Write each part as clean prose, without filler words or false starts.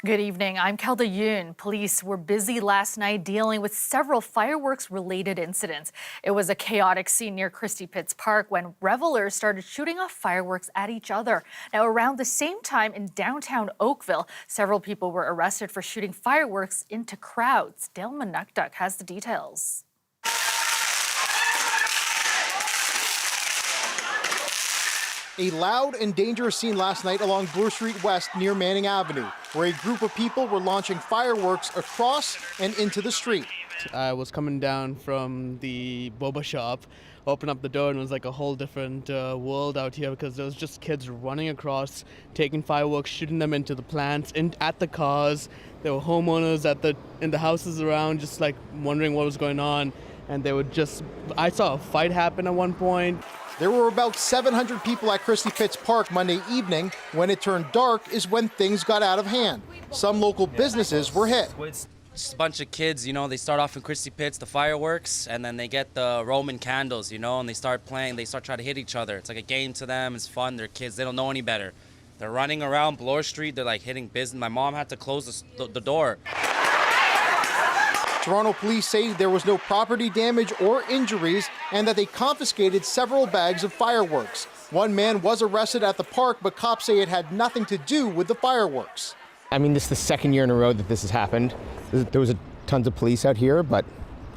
Good evening. I'm Kelda Yoon. Police were busy last night dealing with several fireworks-related incidents. It was a chaotic scene near Christie Pitts Park when revelers started shooting off fireworks at each other. Now, around the same time in downtown Oakville, several people were arrested for shooting fireworks into crowds. Dale Manukduk has the details. A loud and dangerous scene last night along Bloor Street West near Manning Avenue, where a group of people were launching fireworks across and into the street. I was coming down from the boba shop, opened up the door, and it was like a whole different world out here because there was just kids running across, taking fireworks, shooting them into the plants, at the cars. There were homeowners in the houses around, just like wondering what was going on. And I saw a fight happen at one point. There were about 700 people at Christie Pitts Park Monday evening. When it turned dark is when things got out of hand. Some local businesses were hit. Just a bunch of kids, they start off in Christie Pitts, the fireworks, and then they get the Roman candles, and they start playing, they start trying to hit each other. It's like a game to them, it's fun, they're kids, they don't know any better. They're running around Bloor Street, they're like hitting business. My mom had to close the door. Toronto police say there was no property damage or injuries and that they confiscated several bags of fireworks. One man was arrested at the park, but cops say it had nothing to do with the fireworks. I mean, this is the second year in a row that this has happened. There was tons of police out here, but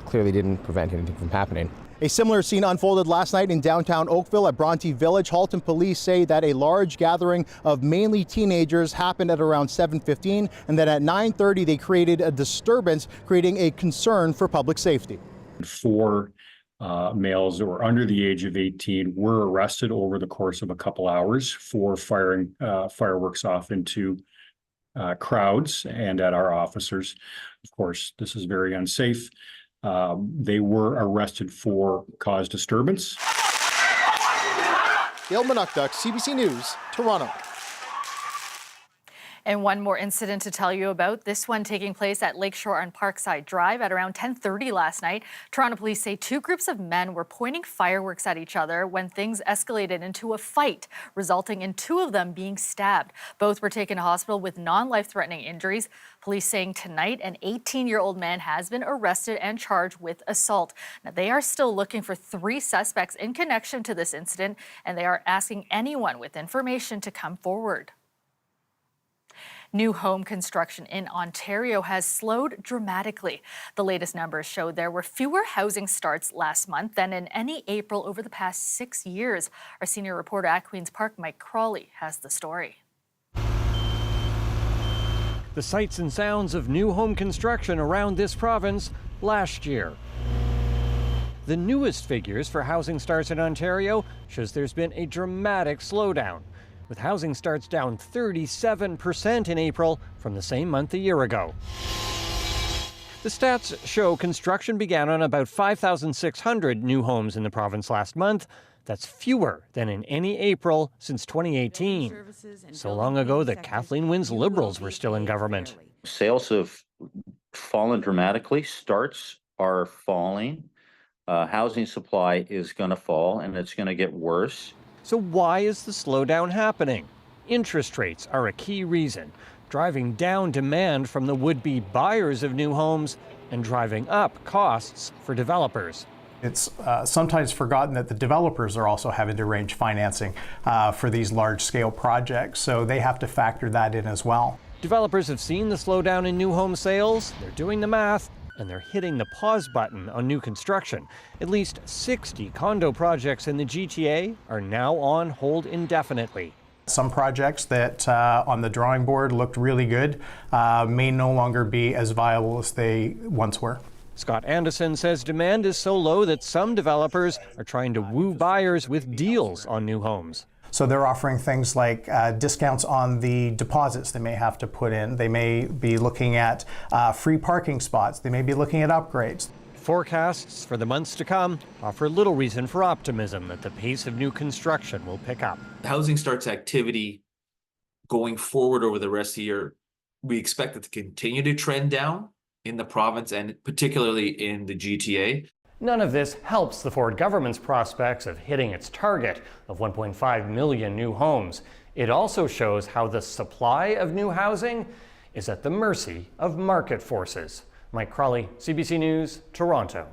clearly didn't prevent anything from happening. A similar scene unfolded last night in downtown Oakville at Bronte Village. Halton police say that a large gathering of mainly teenagers happened at around 7:15, and that at 9:30 they created a disturbance, creating a concern for public safety. 4 males that were under the age of 18 were arrested over the course of a couple hours for firing fireworks off into crowds and at our officers. Of course, this is very unsafe. They were arrested for cause disturbance. Dale Manukduk, CBC News, Toronto. And one more incident to tell you about, this one taking place at Lakeshore on Parkside Drive at around 10:30 last night. Toronto police say 2 groups of men were pointing fireworks at each other when things escalated into a fight, resulting in 2 of them being stabbed. Both were taken to hospital with non-life-threatening injuries. Police saying tonight an 18-year-old man has been arrested and charged with assault. Now, they are still looking for 3 suspects in connection to this incident, and they are asking anyone with information to come forward. New home construction in Ontario has slowed dramatically. The latest numbers show there were fewer housing starts last month than in any April over the past 6 years. Our senior reporter at Queen's Park, Mike Crawley, has the story. The sights and sounds of new home construction around this province last year. The newest figures for housing starts in Ontario shows there's been a dramatic slowdown, with housing starts down 37% in April from the same month a year ago. The stats show construction began on about 5,600 new homes in the province last month. That's fewer than in any April since 2018. So long ago that Kathleen Wynne's Liberals were still in government. Sales have fallen dramatically. Starts are falling. Housing supply is going to fall, and it's going to get worse. So why is the slowdown happening? Interest rates are a key reason, driving down demand from the would-be buyers of new homes and driving up costs for developers. It's sometimes forgotten that the developers are also having to arrange financing for these large-scale projects, so they have to factor that in as well. Developers have seen the slowdown in new home sales, they're doing the math, and they're hitting the pause button on new construction. At least 60 condo projects in the GTA are now on hold indefinitely. Some projects that on the drawing board looked really good may no longer be as viable as they once were. Scott Anderson says demand is so low that some developers are trying to woo buyers with deals on new homes. So they're offering things like discounts on the deposits they may have to put in. They may be looking at free parking spots. They may be looking at upgrades. Forecasts for the months to come offer little reason for optimism that the pace of new construction will pick up. Housing starts activity going forward over the rest of the year, we expect it to continue to trend down in the province and particularly in the GTA. None of this helps the Ford government's prospects of hitting its target of 1.5 million new homes. It also shows how the supply of new housing is at the mercy of market forces. Mike Crawley, CBC News, Toronto.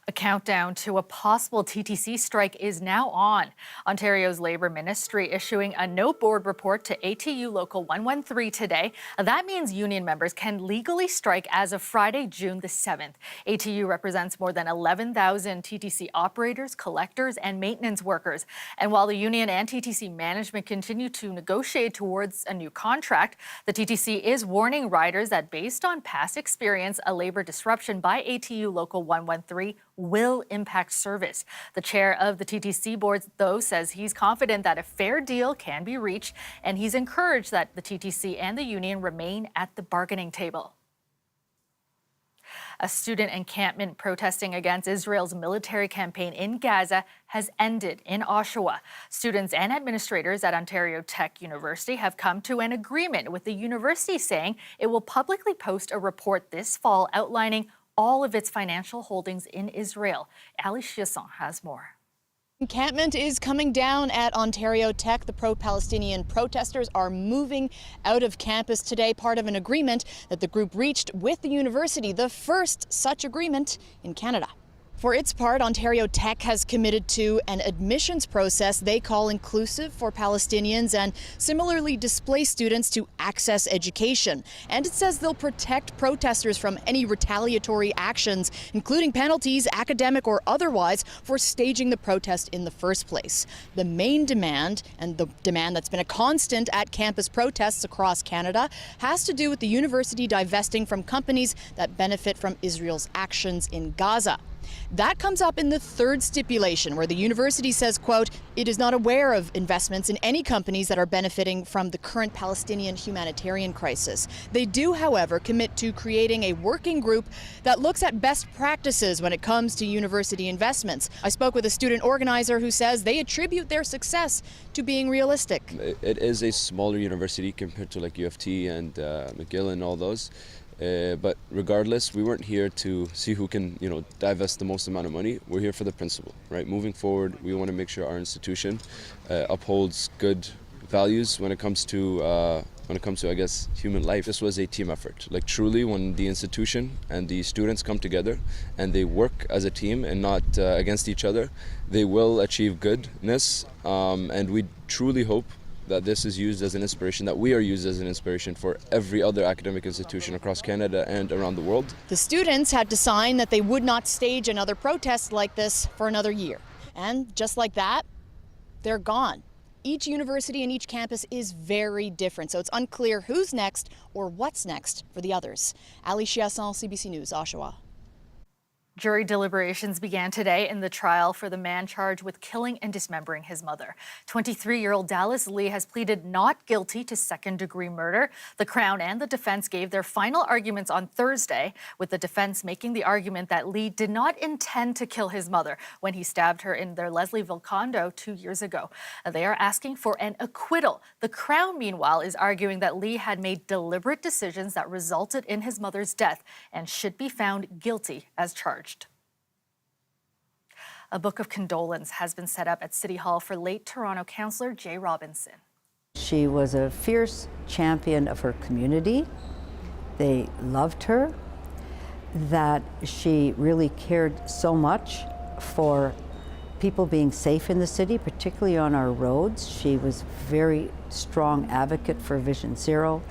A countdown to a possible TTC strike is now on. Ontario's Labour Ministry issuing a no board report to ATU Local 113 today. That means union members can legally strike as of Friday, June the 7th. ATU represents more than 11,000 TTC operators, collectors, and maintenance workers. And while the union and TTC management continue to negotiate towards a new contract, the TTC is warning riders that based on past experience, a labor disruption by ATU Local 113 will impact service. The chair of the TTC board, though, says he's confident that a fair deal can be reached, and he's encouraged that the TTC and the union remain at the bargaining table. A student encampment protesting against Israel's military campaign in Gaza has ended in Oshawa. Students and administrators at Ontario Tech University have come to an agreement with the university saying it will publicly post a report this fall outlining all of its financial holdings in Israel. Ali Chiasson has more. Encampment is coming down at Ontario Tech. The pro-Palestinian protesters are moving out of campus today, part of an agreement that the group reached with the university, the first such agreement in Canada. For its part, Ontario Tech has committed to an admissions process they call inclusive for Palestinians and similarly displaced students to access education. And it says they'll protect protesters from any retaliatory actions, including penalties, academic or otherwise, for staging the protest in the first place. The main demand, and the demand that's been a constant at campus protests across Canada, has to do with the university divesting from companies that benefit from Israel's actions in Gaza. That comes up in the third stipulation, where the university says, quote, it is not aware of investments in any companies that are benefiting from the current Palestinian humanitarian crisis. They do, however, commit to creating a working group that looks at best practices when it comes to university investments. I spoke with a student organizer who says they attribute their success to being realistic. It is a smaller university compared to like U of T and McGill and all those. But regardless, we weren't here to see who can, divest the most amount of money. We're here for the principle, right? Moving forward, we want to make sure our institution upholds good values when it comes to, I guess, human life. This was a team effort. Like truly, when the institution and the students come together and they work as a team and not against each other, they will achieve goodness. And we truly hope that this is used as an inspiration, that we are used as an inspiration for every other academic institution across Canada and around the world. The students had to sign that they would not stage another protest like this for another year. And just like that, they're gone. Each university and each campus is very different, so it's unclear who's next or what's next for the others. Ali Chiasson, CBC News, Oshawa. Jury deliberations began today in the trial for the man charged with killing and dismembering his mother. 23-year-old Dallas Lee has pleaded not guilty to second-degree murder. The Crown and the defense gave their final arguments on Thursday, with the defense making the argument that Lee did not intend to kill his mother when he stabbed her in their Leslieville condo 2 years ago. They are asking for an acquittal. The Crown, meanwhile, is arguing that Lee had made deliberate decisions that resulted in his mother's death and should be found guilty as charged. A book of condolence has been set up at City Hall for late Toronto councillor Jay Robinson. She was a fierce champion of her community. They loved her, that she really cared so much for people being safe in the city, particularly on our roads. She was a very strong advocate for Vision Zero.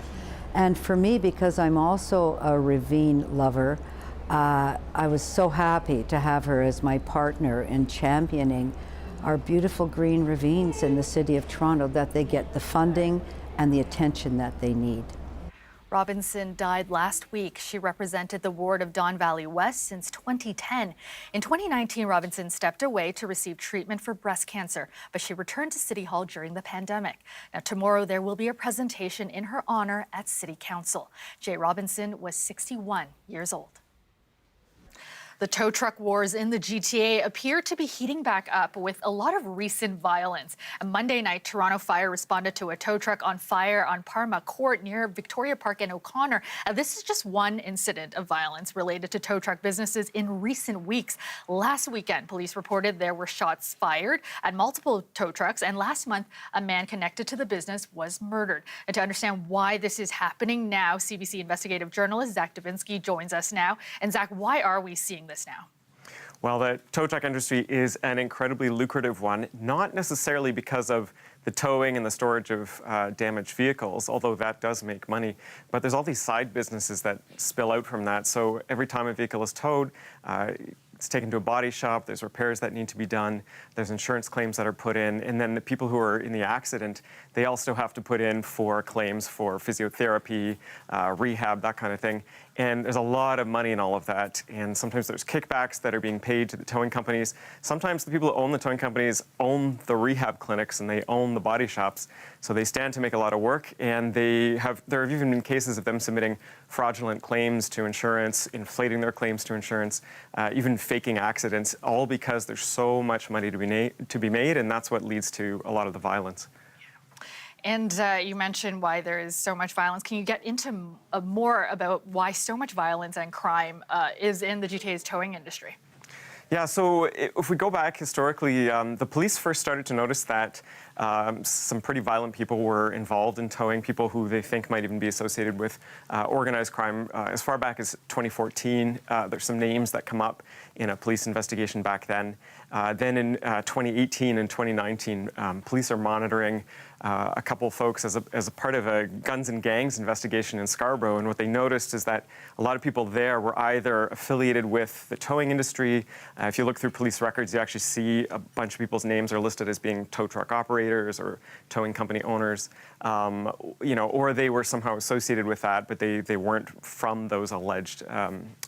And for me, because I'm also a ravine lover, I was so happy to have her as my partner in championing our beautiful green ravines in the city of Toronto, that they get the funding and the attention that they need. Robinson died last week. She represented the ward of Don Valley West since 2010. In 2019, Robinson stepped away to receive treatment for breast cancer, but she returned to City Hall during the pandemic. Now, tomorrow there will be a presentation in her honor at City Council. Jay Robinson was 61 years old. The tow truck wars in the GTA appear to be heating back up with a lot of recent violence. On Monday night, Toronto Fire responded to a tow truck on fire on Parma Court near Victoria Park and O'Connor. This is just one incident of violence related to tow truck businesses in recent weeks. Last weekend, police reported there were shots fired at multiple tow trucks, and last month, a man connected to the business was murdered. And to understand why this is happening now, CBC investigative journalist Zach Davinsky joins us now. And Zach, why are we seeing this now? Well, the tow truck industry is an incredibly lucrative one, not necessarily because of the towing and the storage of damaged vehicles, although that does make money, but there's all these side businesses that spill out from that. So every time a vehicle is towed, it's taken to a body shop, there's repairs that need to be done, there's insurance claims that are put in, and then the people who are in the accident, they also have to put in for claims for physiotherapy, rehab, that kind of thing. And there's a lot of money in all of that, and sometimes there's kickbacks that are being paid to the towing companies. Sometimes the people who own the towing companies own the rehab clinics and they own the body shops, so they stand to make a lot of work, and there have even been cases of them submitting fraudulent claims to insurance, inflating their claims to insurance, even faking accidents, all because there's so much money to be made, and that's what leads to a lot of the violence. And you mentioned why there is so much violence. Can you get into more about why so much violence and crime is in the GTA's towing industry? Yeah, so if we go back historically, the police first started to notice that some pretty violent people were involved in towing, people who they think might even be associated with organized crime. As far back as 2014, there's some names that come up in a police investigation back then. Then in 2018 and 2019, police are monitoring a couple folks as a part of a guns and gangs investigation in Scarborough, and what they noticed is that a lot of people there were either affiliated with the towing industry. If you look through police records, you actually see a bunch of people's names are listed as being tow truck operators or towing company owners, or they were somehow associated with that, but they weren't from those alleged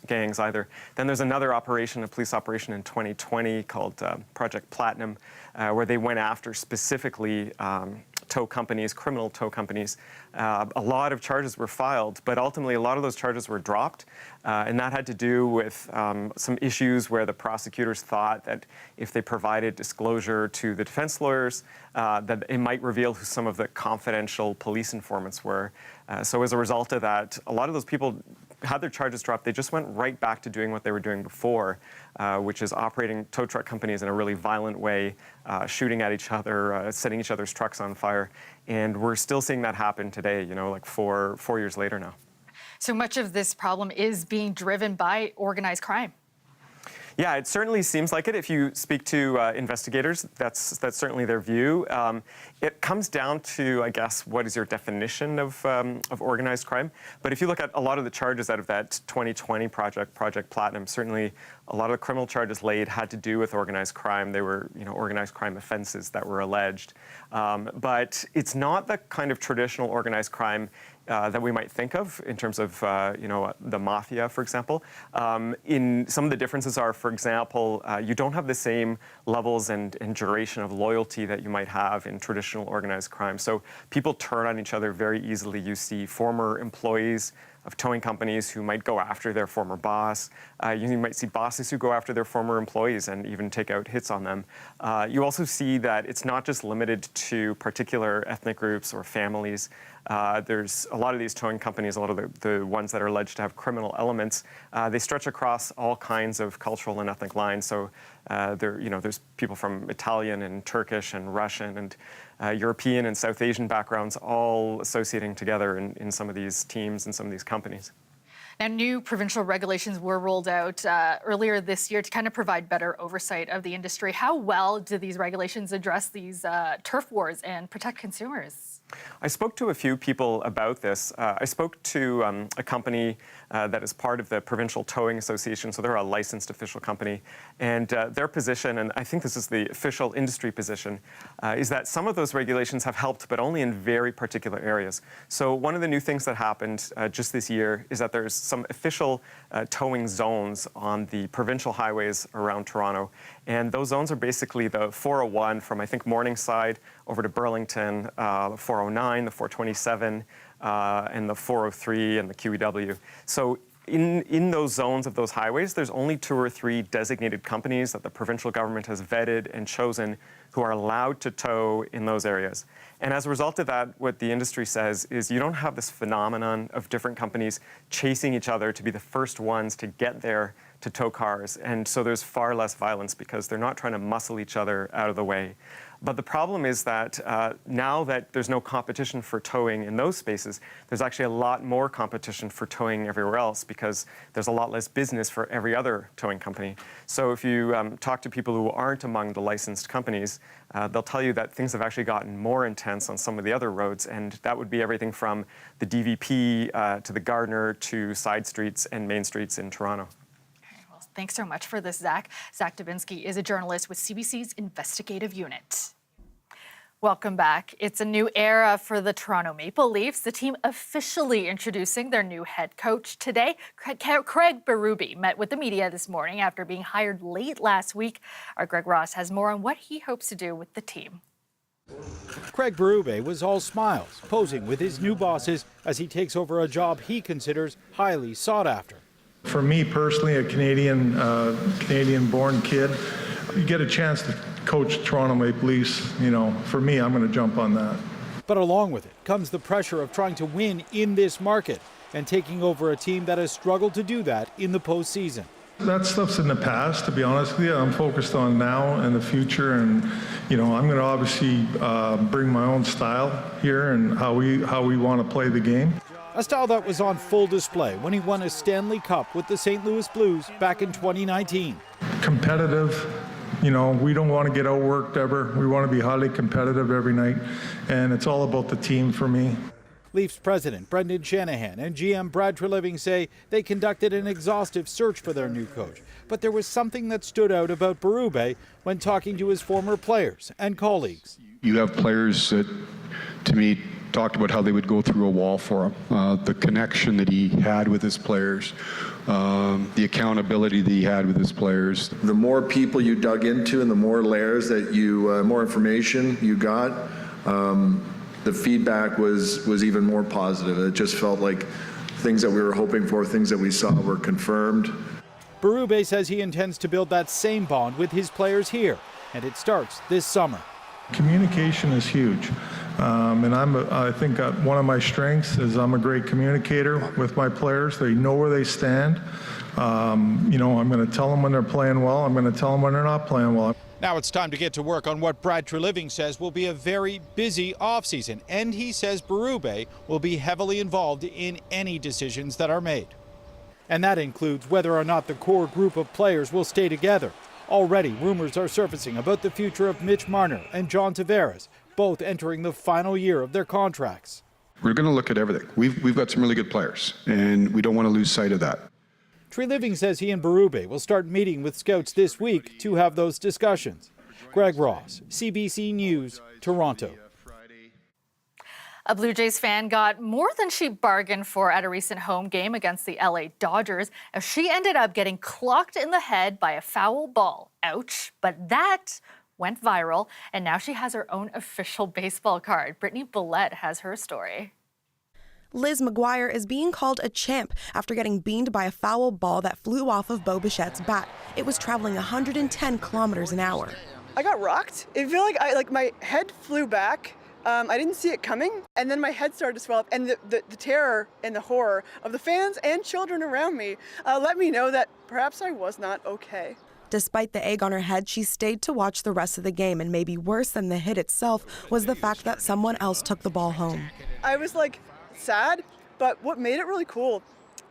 gangs either. Then there's another operation, a police operation in 2020 called Project Platinum, where they went after specifically tow companies, criminal tow companies. A lot of charges were filed, but ultimately a lot of those charges were dropped. And that had to do with some issues where the prosecutors thought that if they provided disclosure to the defense lawyers, that it might reveal who some of the confidential police informants were. So as a result of that, a lot of those people had their charges dropped. They just went right back to doing what they were doing before, which is operating tow truck companies in a really violent way, shooting at each other, setting each other's trucks on fire. And we're still seeing that happen today, like four years later now. So much of this problem is being driven by organized crime. Yeah, it certainly seems like it. If you speak to investigators, that's certainly their view. It comes down to, I guess, what is your definition of organized crime? But if you look at a lot of the charges out of that 2020 Project Platinum, certainly a lot of the criminal charges laid had to do with organized crime. They were, organized crime offenses that were alleged. But it's not the kind of traditional organized crime that we might think of in terms of, the mafia, for example. In some of the differences are, for example, you don't have the same levels and duration of loyalty that you might have in traditional organized crime. So people turn on each other very easily. You see former employees of towing companies who might go after their former boss. You might see bosses who go after their former employees and even take out hits on them. You also see that it's not just limited to particular ethnic groups or families. There's a lot of these towing companies, a lot of the ones that are alleged to have criminal elements, they stretch across all kinds of cultural and ethnic lines. So there's people from Italian and Turkish and Russian and European and South Asian backgrounds all associating together in some of these teams and some of these companies. Now, new provincial regulations were rolled out earlier this year to kind of provide better oversight of the industry. How well do these regulations address these turf wars and protect consumers? I spoke to a few people about this. I spoke to a company that is part of the Provincial Towing Association, so they're a licensed official company, and their position, and I think this is the official industry position, is that some of those regulations have helped, but only in very particular areas. So one of the new things that happened just this year is that there's some official towing zones on the provincial highways around Toronto, and those zones are basically the 401 from, I think, Morningside over to Burlington, the 409, the 427, and the 403 and the QEW. So In those zones of those highways, there's only 2 or 3 designated companies that the provincial government has vetted and chosen who are allowed to tow in those areas. And as a result of that, what the industry says is you don't have this phenomenon of different companies chasing each other to be the first ones to get there to tow cars. And so there's far less violence because they're not trying to muscle each other out of the way. But the problem is that now that there's no competition for towing in those spaces, there's actually a lot more competition for towing everywhere else because there's a lot less business for every other towing company. So if you talk to people who aren't among the licensed companies, they'll tell you that things have actually gotten more intense on some of the other roads, and that would be everything from the DVP to the Gardner to side streets and main streets in Toronto. Thanks so much for this, Zach. Zach Dubinsky is a journalist with CBC's investigative unit. Welcome back. It's a new era for the Toronto Maple Leafs. The team officially introducing their new head coach today. Craig Berube met with the media this morning after being hired late last week. Our Greg Ross has more on what he hopes to do with the team. Craig Berube was all smiles, posing with his new bosses as he takes over a job he considers highly sought after. For me personally, a Canadian-born kid, you get a chance to coach Toronto Maple Leafs, for me, I'm going to jump on that. But along with it comes the pressure of trying to win in this market and taking over a team that has struggled to do that in the postseason. That stuff's in the past, to be honest with you. I'm focused on now and the future, and I'm going to obviously bring my own style here and how we want to play the game. A style that was on full display when he won a Stanley Cup with the St. Louis Blues back in 2019. Competitive, we don't want to get outworked ever. We want to be highly competitive every night, and it's all about the team for me. Leafs president Brendan Shanahan and GM Brad Treliving say they conducted an exhaustive search for their new coach. But there was something that stood out about Berube when talking to his former players and colleagues. You have players that, to me, talked about how they would go through a wall for him. The connection that he had with his players, the accountability that he had with his players. The more people you dug into and the more layers that more information you got, the feedback was even more positive. It just felt like things that we were hoping for, things that we saw were confirmed. Berube says he intends to build that same bond with his players here, and it starts this summer. Communication is huge, and I think one of my strengths is I'm a great communicator with my players. They know where they stand. I'm going to tell them when they're playing well. I'm going to tell them when they're not playing well. Now it's time to get to work on what Brad Treliving says will be a very busy offseason, and he says Berube will be heavily involved in any decisions that are made. And that includes whether or not the core group of players will stay together. Already, rumors are surfacing about the future of Mitch Marner and John Tavares, both entering the final year of their contracts. We're going to look at everything. We've got some really good players, and we don't want to lose sight of that. Treliving says he and Berube will start meeting with scouts this week to have those discussions. Greg Ross, CBC News, Toronto. A Blue Jays fan got more than she bargained for at a recent home game against the LA Dodgers, as she ended up getting clocked in the head by a foul ball. Ouch. But that went viral, and now she has her own official baseball card. Brittany Billette has her story. Liz McGuire is being called a champ after getting beamed by a foul ball that flew off of Bo Bichette's bat. It was traveling 110 kilometers an hour. I got rocked. It felt like my head flew back. I didn't see it coming, and then my head started to swell up, and the terror and the horror of the fans and children around me let me know that perhaps I was not okay. Despite the egg on her head, she stayed to watch the rest of the game, and maybe worse than the hit itself was the fact that someone else took the ball home. I was sad, but what made it really cool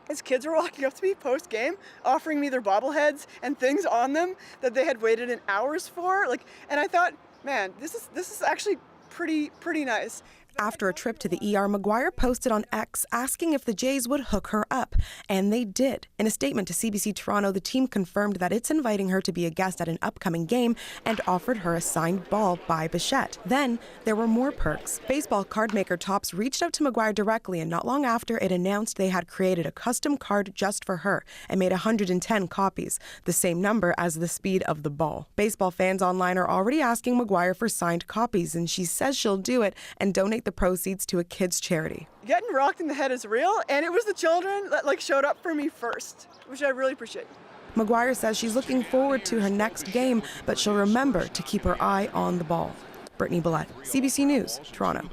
is kids were walking up to me post-game, offering me their bobbleheads and things on them that they had waited in hours for. And I thought, man, this is actually pretty nice. After a trip to the ER, McGuire posted on X asking if the Jays would hook her up, and they did. In a statement to CBC Toronto, the team confirmed that it's inviting her to be a guest at an upcoming game and offered her a signed ball by Bichette. Then there were more perks. Baseball card maker Topps reached out to McGuire directly, and not long after, it announced they had created a custom card just for her and made 110 copies, the same number as the speed of the ball. Baseball fans online are already asking McGuire for signed copies, and she says she'll do it and donate the proceeds to a kids' charity. Getting rocked in the head is real, and it was the children that showed up for me first, which I really appreciate. McGuire says she's looking forward to her next game, but she'll remember to keep her eye on the ball. Brittany Billette, CBC News, Toronto.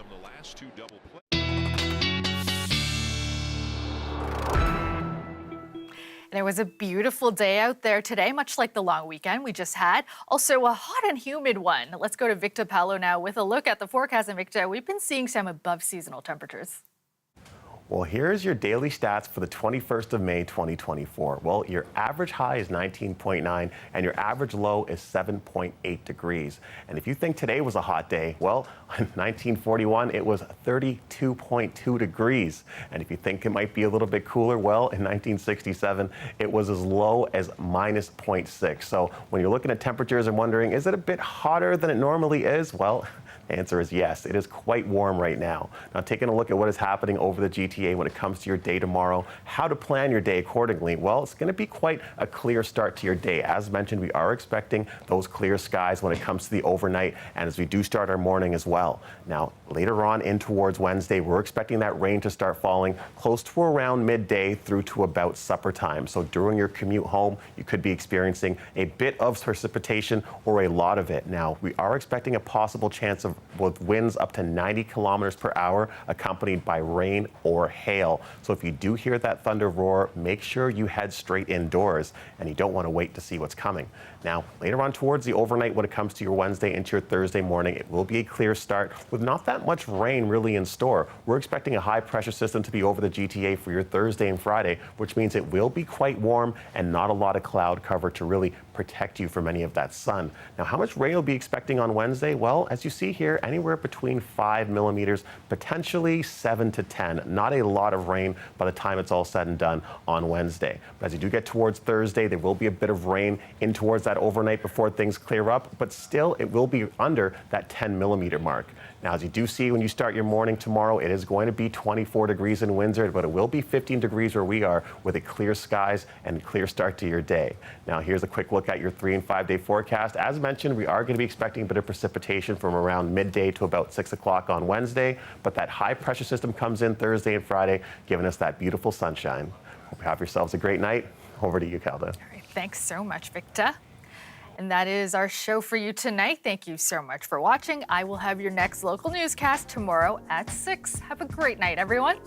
And it was a beautiful day out there today, much like the long weekend we just had. Also a hot and humid one. Let's go to Victor Paolo now with a look at the forecast. And Victor, we've been seeing some above seasonal temperatures. Well, here's your daily stats for the 21st of May, 2024. Well, your average high is 19.9 and your average low is 7.8 degrees. And if you think today was a hot day, well, in 1941, it was 32.2 degrees. And if you think it might be a little bit cooler, well, in 1967, it was as low as minus 0.6. So when you're looking at temperatures and wondering, is it a bit hotter than it normally is? Well, the answer is yes. It is quite warm right now. Now, taking a look at what is happening over the GTA when it comes to your day tomorrow, how to plan your day accordingly. Well, it's going to be quite a clear start to your day. As mentioned, we are expecting those clear skies when it comes to the overnight and as we do start our morning as well. Now, later on in towards Wednesday, we're expecting that rain to start falling close to around midday through to about supper time. So during your commute home, you could be experiencing a bit of precipitation or a lot of it. Now, we are expecting a possible chance of with winds up to 90 kilometers per hour, accompanied by rain or hail. So if you do hear that thunder roar, make sure you head straight indoors and you don't want to wait to see what's coming. Now, later on towards the overnight, when it comes to your Wednesday into your Thursday morning, it will be a clear start with not that much rain really in store. We're expecting a high pressure system to be over the GTA for your Thursday and Friday, which means it will be quite warm and not a lot of cloud cover to really protect you from any of that sun. Now, how much rain you'll be expecting on Wednesday? Well, as you see here, anywhere between 5 millimeters, potentially 7 to 10. Not a lot of rain by the time it's all said and done on Wednesday. But as you do get towards Thursday, there will be a bit of rain in towards that overnight before things clear up, but still it will be under that 10 millimeter mark. Now, as you do see when you start your morning tomorrow, it is going to be 24 degrees in Windsor, but it will be 15 degrees where we are with a clear skies and clear start to your day. Now, here's a quick look at your 3 and 5 day forecast. As mentioned, we are going to be expecting a bit of precipitation from around midday to about 6 o'clock on Wednesday, but that high pressure system comes in Thursday and Friday, giving us that beautiful sunshine. Hope you have yourselves a great night. Over to you, Calda. All right, thanks so much, Victor. And that is our show for you tonight. Thank you so much for watching. I will have your next local newscast tomorrow at 6. Have a great night, everyone.